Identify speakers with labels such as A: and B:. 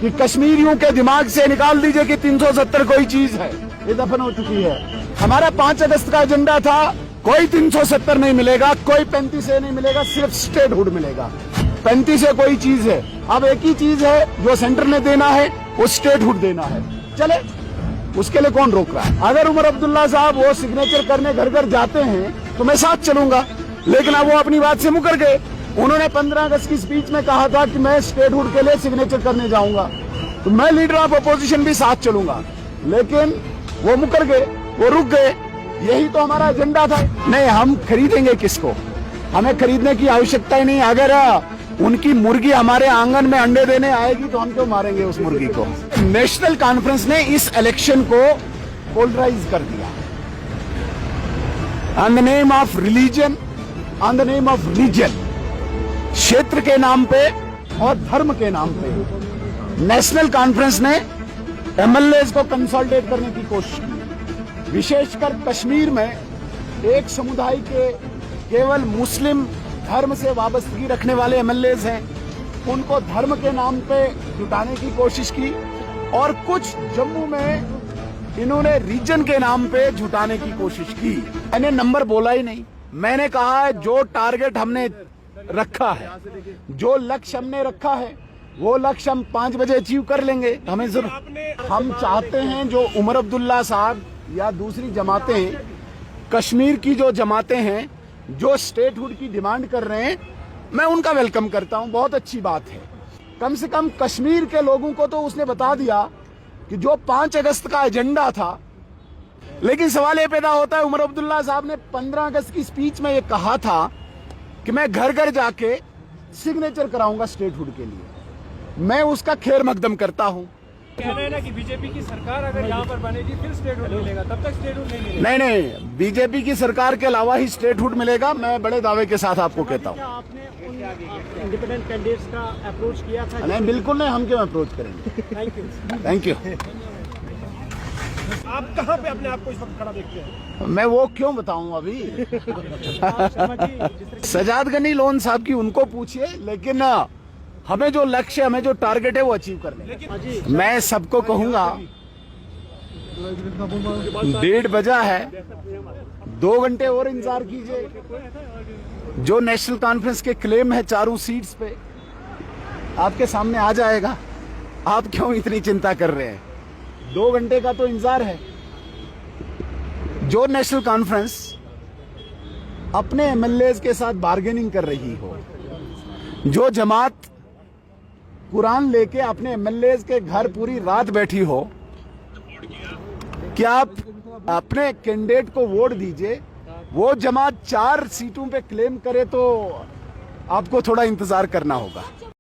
A: कि कश्मीरियों के दिमाग से निकाल दीजिए कि 370 कोई चीज है, ये दफन हो चुकी है। हमारा 5 अगस्त का एजेंडा था, कोई 370 नहीं मिलेगा, कोई 35 नहीं मिलेगा, सिर्फ स्टेटहुड मिलेगा। 35 कोई चीज है, अब एक ही चीज है जो सेंटर ने देना है, वो स्टेटहुड देना है। चले, उसके लिए कौन रोक रहा है? अगर उमर अब्दुल्ला साहब वो सिग्नेचर करने घर घर जाते हैं तो मैं साथ चलूंगा, लेकिन अब वो अपनी बात से मुकर गए। उन्होंने 15 अगस्त की स्पीच में कहा था कि मैं स्टेटहुड के लिए सिग्नेचर करने जाऊंगा, तो मैं लीडर ऑफ अपोजिशन भी साथ चलूंगा, लेकिन वो मुकर गए, वो रुक गए। यही तो हमारा एजेंडा था। नहीं, हम खरीदेंगे किसको? हमें खरीदने की आवश्यकता ही नहीं। अगर उनकी मुर्गी हमारे आंगन में अंडे देने आएगी तो हम क्यों मारेंगे उस मुर्गी को? नेशनल कॉन्फ्रेंस ने इस इलेक्शन को पोलराइज कर दिया on the name of religion, on the name of religion, क्षेत्र के नाम पे और धर्म के नाम पे। नेशनल कॉन्फ्रेंस ने एमएलएज को कंसोलिडेट करने की कोशिश की। विशेषकर कश्मीर में एक समुदाय के केवल मुस्लिम धर्म से वाबस्तगी रखने वाले एमएलएज हैं, उनको धर्म के नाम पे जुटाने की कोशिश की, और कुछ जम्मू में इन्होंने रीजन के नाम पे जुटाने की कोशिश की। मैंने नंबर बोला ही नहीं। मैंने कहा है जो टारगेट हमने रखा है, जो लक्ष्य हमने रखा है, वो लक्ष्य हम 5 बजे अचीव कर लेंगे। हमें जरूर, हम चाहते हैं जो उमर अब्दुल्ला साहब या दूसरी जमातें, कश्मीर की जो जमातें हैं, जो स्टेटहुड की डिमांड कर रहे हैं, मैं उनका वेलकम करता हूं, बहुत अच्छी बात है। कम से कम कश्मीर के लोगों को तो उसने बता दिया कि जो 5 अगस्त का एजेंडा था। लेकिन सवाल ये पैदा होता है, उमर अब्दुल्ला साहब ने 15 अगस्त की स्पीच में ये कहा था कि मैं घर घर जाके सिग्नेचर कराऊंगा स्टेटहुड के लिए। मैं उसका खैर मकदम करता हूं।
B: कह रहे हैं ना कि बीजेपी की सरकार अगर यहाँ पर बनेगी फिर स्टेटहुड मिलेगा, तब तक स्टेटहुड नहीं मिलेगा।
A: नहीं, बीजेपी की सरकार के अलावा ही स्टेटहुड मिलेगा, मैं बड़े दावे के साथ आपको कहता हूँ।
B: क्या आपने उन इंडिपेंडेंट कैंडिडेट्स का अप्रोच किया था?
A: नहीं, बिल्कुल नहीं, हम क्यों अप्रोच करेंगे।
B: Thank you.
A: Thank you.
B: आप कहाँ पे अपने आप को इस वक्त खड़ा देखते हैं?
A: मैं वो क्यों बताऊं अभी? सजाद गनी लोन साहब की उनको पूछिए, लेकिन हमें जो लक्ष्य, हमें जो टारगेट है वो अचीव करने। मैं सबको कहूंगा, 1:30 बजा है, 2 घंटे और इंतजार कीजिए। जो नेशनल कॉन्फ्रेंस के क्लेम है 4 सीट्स पे, आपके सामने आ जाएगा। आप क्यों इतनी चिंता कर रहे हैं? 2 घंटे का तो इंतजार है। जो नेशनल कॉन्फ्रेंस अपने एमएलएज के साथ बार्गेनिंग कर रही हो, जो जमात कुरान लेके अपने एमएलएज के घर पूरी रात बैठी हो, क्या आप अपने कैंडिडेट को वोट दीजिए। वो जमात 4 सीटों पे क्लेम करे तो आपको थोड़ा इंतजार करना होगा।